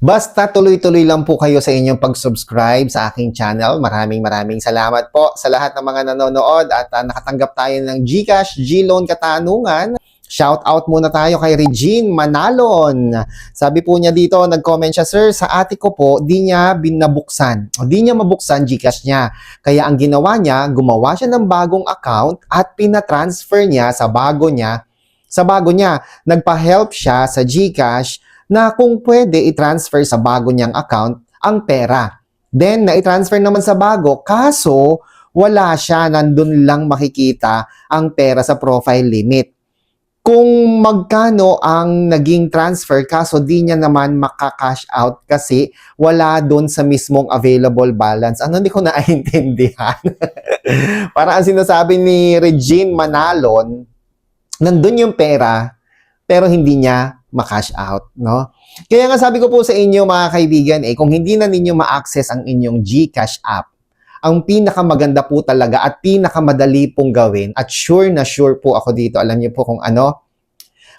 Basta tuloy-tuloy lang po kayo sa inyong pag-subscribe sa aking channel. Maraming salamat po sa lahat ng mga nanonood at nakatanggap tayo ng GCash G-Loan Katanungan. Shout out muna tayo kay Regine Manalon. Sabi po niya dito, nag-comment siya, Sir, sa ate ko po, di niya binabuksan. O di niya mabuksan GCash niya. Kaya ang ginawa niya, gumawa siya ng bagong account at pinatransfer niya sa bago niya. Nagpa-help siya sa GCash na kung pwede i-transfer sa bago niyang account ang pera. Then, na-transfer naman sa bago, kaso wala siya, nandun lang makikita ang pera sa profile limit. Kung magkano ang naging transfer, kaso di niya naman maka-cash out kasi wala doon sa mismong available balance. Ano, hindi ko naintindihan. Para ang sinasabi ni Regine Manalon, nandun yung pera, pero hindi niya ma-cash out, no? Kaya nga sabi ko po sa inyo mga kaibigan, kung hindi na ninyo ma-access ang inyong GCash app, ang pinakamaganda po talaga at pinakamadali pong gawin, at sure na sure po ako dito, alam niyo po kung ano,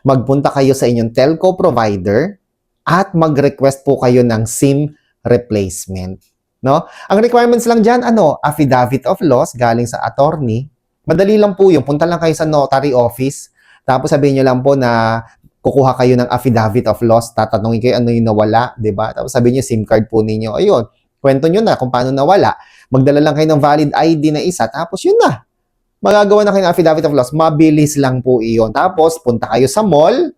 magpunta kayo sa inyong telco provider at mag-request po kayo ng SIM replacement, no? Ang requirements lang dyan, affidavit of loss galing sa attorney. Madali lang po yun. Punta lang kayo sa notary office, tapos sabihin nyo lang po na kukuha kayo ng affidavit of loss, tatanungin kayo ano yung nawala, di ba? Tapos sabihin nyo, SIM card po ninyo. Ayun, kwento nyo na kung paano nawala. Magdala lang kayo ng valid ID na isa, tapos yun na. Magagawa na kayo ng affidavit of loss. Mabilis lang po iyon. Tapos, punta kayo sa mall,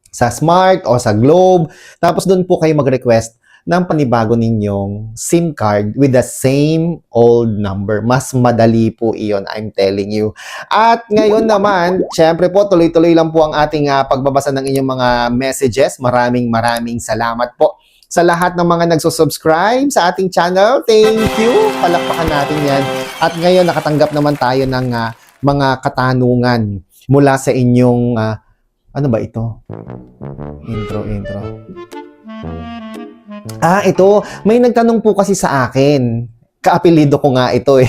sa Smart o sa Globe, tapos doon po kayo mag-request ng panibago ninyong SIM card with the same old number. Mas madali po iyon, I'm telling you. At ngayon naman, syempre po, tuloy-tuloy lang po ang ating pagbabasa ng inyong mga messages. Maraming salamat po sa lahat ng mga nagsusubscribe sa ating channel. Thank you! Palakpakan natin yan. At ngayon, nakatanggap naman tayo ng mga katanungan mula sa inyong, ano ba ito? Intro. Ito. May nagtanong po kasi sa akin. Kaapelido ko nga ito eh.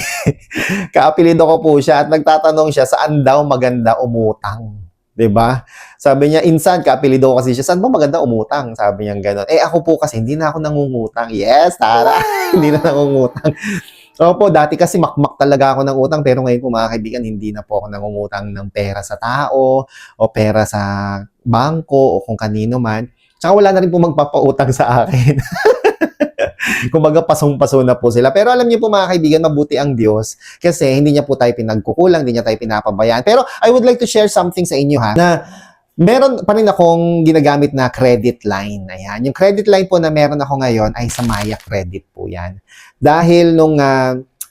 Kaapelido ko po siya at nagtatanong siya saan daw maganda umutang. 'Di ba? Sabi niya, insan, kaapelido ko kasi siya, saan ba maganda umutang? Sabi niya gano'n. Ako po kasi, hindi na ako nangungutang. Yes, tara! Hindi na nangungutang. Opo, dati kasi makmak talaga ako ng utang, pero ngayon po mga kaibigan, hindi na po ako nangungutang ng pera sa tao, o pera sa bangko, o kung kanino man. Tsaka wala na rin po magpapautang sa akin. Kumbaga, pasong-paso na po sila. Pero alam niyo po mga kaibigan, mabuti ang Diyos kasi hindi niya po tayo pinagkukulang, hindi niya tayo pinapabayaan. Pero I would like to share something sa inyo na meron pa rin akong ginagamit na credit line. Ayan. Yung credit line po na meron ako ngayon ay sa Maya Credit po yan. Dahil nung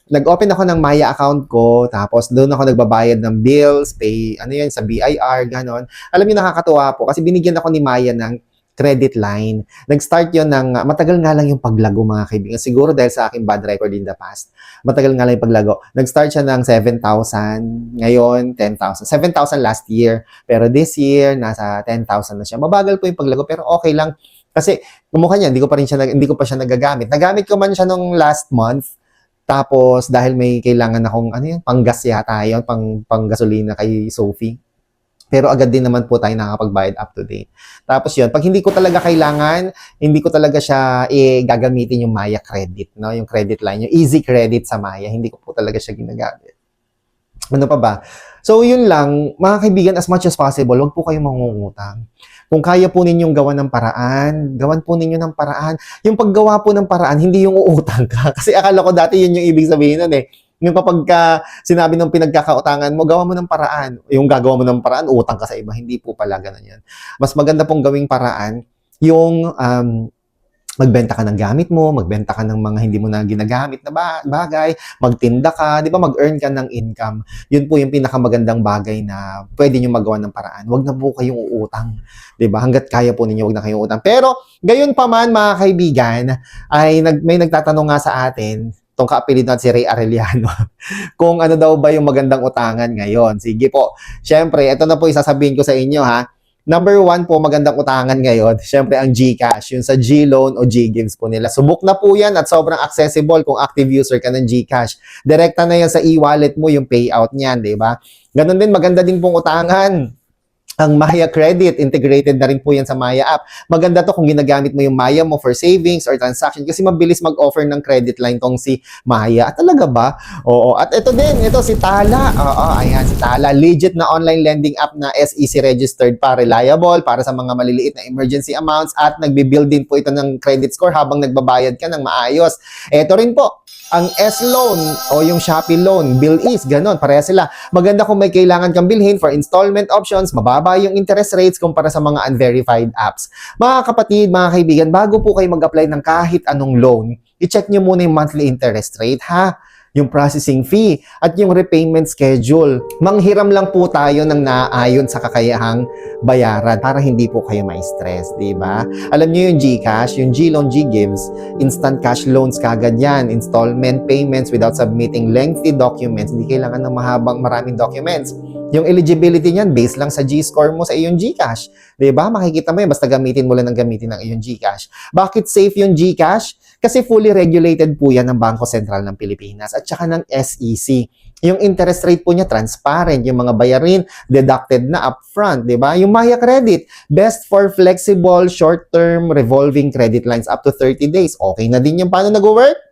nag-open ako ng Maya account ko, tapos doon ako nagbabayad ng bills, pay, sa BIR, ganon. Alam niyo, nakakatuwa po kasi binigyan ako ni Maya ng credit line. Nag-start yon ng, matagal nga lang yung paglago mga kaibigan. Siguro dahil sa aking bad record in the past. Matagal nga lang yung paglago. Nag-start siya ng 7,000. Ngayon, 10,000. 7,000 last year. Pero this year, nasa 10,000 na siya. Mabagal po yung paglago, pero okay lang. Kasi, kumukha niya, hindi ko pa siya nagagamit. Nagamit ko man siya nung last month. Tapos, dahil may kailangan akong, panggas yata yun, pang-gasolina kay Sophie. Pero agad din naman po tayo nakakapagbayad up to date. Tapos yun, pag hindi ko talaga kailangan, hindi ko talaga siya gagamitin yung Maya Credit, no? Yung credit line, yung easy credit sa Maya, hindi ko po talaga siya ginagamit. Ano pa ba? So yun lang, mga kaibigan, as much as possible, huwag po kayong mangungutang. Kung kaya po ninyong gawan ng paraan, gawan po ninyo ng paraan. Yung paggawa po ng paraan, hindi yung uutang ka. Kasi akala ko dati yun yung ibig sabihin nun eh. Yung kapag sinabi ng pinagkakautangan mo, gawa mo ng paraan. Yung gagawa mo ng paraan, utang ka sa iba. Hindi po pala ganun yan. Mas maganda pong gawing paraan, yung magbenta ka ng gamit mo, magbenta ka ng mga hindi mo na ginagamit na bagay, magtinda ka, di ba, mag-earn ka ng income. Yun po yung pinakamagandang bagay na pwede nyo magawa ng paraan. Huwag na po kayong uutang. Di ba? Hanggat kaya po ninyo, huwag na kayong utang. Pero, gayon pa man, mga kaibigan, ay may nagtatanong nga sa atin, itong kaapelid natin si Ray Arellano, kung ano daw ba yung magandang utangan ngayon. Sige po. Siyempre, ito na po isasabihin ko sa inyo ha. Number 1 po, magandang utangan ngayon. Siyempre, ang GCash. Yung sa G-Loan o G-Gives po nila. Subok na po yan at sobrang accessible kung active user ka ng GCash. Direkta na yan sa e-wallet mo yung payout niyan, di ba? Ganon din, maganda din pong utangan ang Maya Credit, integrated na rin po yan sa Maya app. Maganda to kung ginagamit mo yung Maya mo for savings or transaction kasi mabilis mag-offer ng credit line tong si Maya. At talaga ba? Oo. At ito din, ito si Tala. Oo, ayan, si Tala. Legit na online lending app na SEC registered pa, reliable para sa mga maliliit na emergency amounts at nagbi-build din po ito ng credit score habang nagbabayad ka ng maayos. Ito rin po, ang S-Loan o yung Shopee Loan, Bill-Ease, ganon, pareha sila. Maganda kung may kailangan kang bilhin for installment options, mababa yung interest rates kumpara sa mga unverified apps. Mga kapatid, mga kaibigan, bago po kayo mag-apply ng kahit anong loan, i-check nyo muna yung monthly interest rate, ha? Yung processing fee at yung repayment schedule. Manghiram lang po tayo ng naaayon sa kakayahang bayaran para hindi po kayo ma-stress, di ba? Alam niyo yung GCash, yung GLoan, GGives, instant cash loans kagad yan, installment payments without submitting lengthy documents. Hindi kailangan ng maraming documents. Yung eligibility niyan, based lang sa G-score mo sa iyong GCash. Diba? Makikita mo yun, basta gamitin mo lang ng gamitin ng iyong GCash. Bakit safe yung GCash? Kasi fully regulated po yan ng Bangko Sentral ng Pilipinas at saka ng SEC. Yung interest rate po niya, transparent. Yung mga bayarin, deducted na upfront. Diba? Yung Maya Credit, best for flexible, short-term, revolving credit lines up to 30 days. Okay na din yung paano nag-work?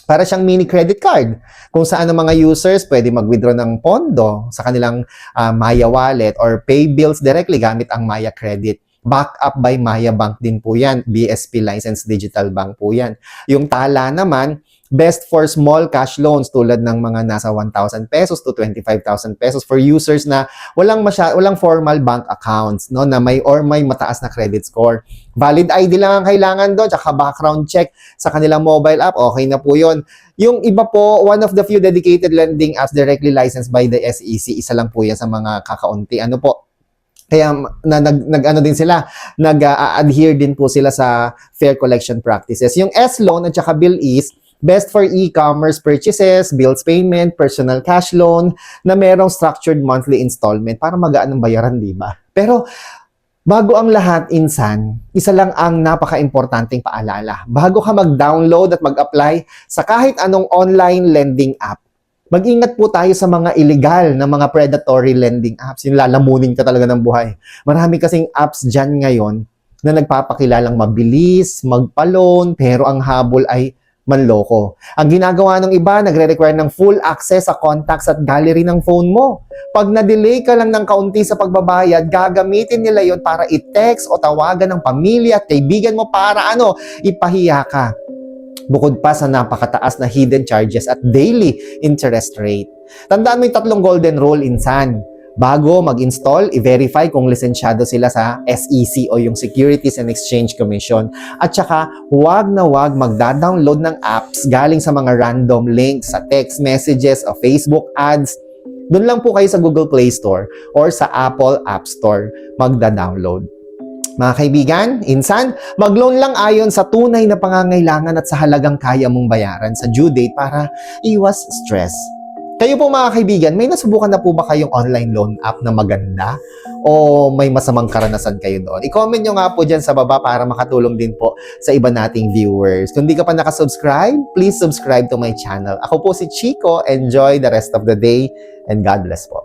Para siyang mini credit card kung saan ang mga users pwede mag-withdraw ng pondo sa kanilang Maya wallet or pay bills directly gamit ang Maya Credit. Backed up by Maya Bank din po yan. BSP licensed digital bank po yan. Yung Tala naman, best for small cash loans tulad ng mga nasa 1,000 pesos to 25,000 pesos for users na walang formal bank accounts, no, na may mataas na credit score. Valid ID lang ang kailangan doon, tsaka background check sa kanilang mobile app, okay na po yun. Yung iba po, one of the few dedicated lending apps directly licensed by the SEC, isa lang po yan sa mga kakaunti. Ano po? Kaya nag-ano din sila, nag-adhere din po sila sa fair collection practices. Yung S-Loan at saka Bill-Ease, best for e-commerce purchases, bills payment, personal cash loan, na merong structured monthly installment para magaan ang bayaran, di ba? Pero bago ang lahat, insan, isa lang ang napaka-importanting paalala. Bago ka mag-download at mag-apply sa kahit anong online lending app, mag-ingat po tayo sa mga illegal na mga predatory lending apps. Yung lalamunin ka talaga ng buhay. Marami kasing apps dyan ngayon na nagpapakilalang mabilis, magpa-loan, pero ang habol ay manloko. Ang ginagawa ng iba, nagre-require ng full access sa contacts at gallery ng phone mo. Pag na-delay ka lang ng kaunti sa pagbabayad, gagamitin nila yon para i-text o tawagan ng pamilya at kaibigan mo para ipahiya ka. Bukod pa sa napakataas na hidden charges at daily interest rate. Tandaan mo yung 3 golden rule, insan. Bago mag-install, i-verify kung lisensyado sila sa SEC o yung Securities and Exchange Commission. At saka, huwag magda-download ng apps galing sa mga random links sa text messages o Facebook ads. Doon lang po kayo sa Google Play Store or sa Apple App Store magda-download. Mga kaibigan, insan, mag-loan lang ayon sa tunay na pangangailangan at sa halagang kaya mong bayaran sa due date para iwas stress. Kayo po mga kaibigan, may nasubukan na po ba kayong online loan app na maganda? O may masamang karanasan kayo doon? I-comment nyo nga po dyan sa baba para makatulong din po sa iba nating viewers. Kung di ka pa nakasubscribe, please subscribe to my channel. Ako po si Chico. Enjoy the rest of the day and God bless po.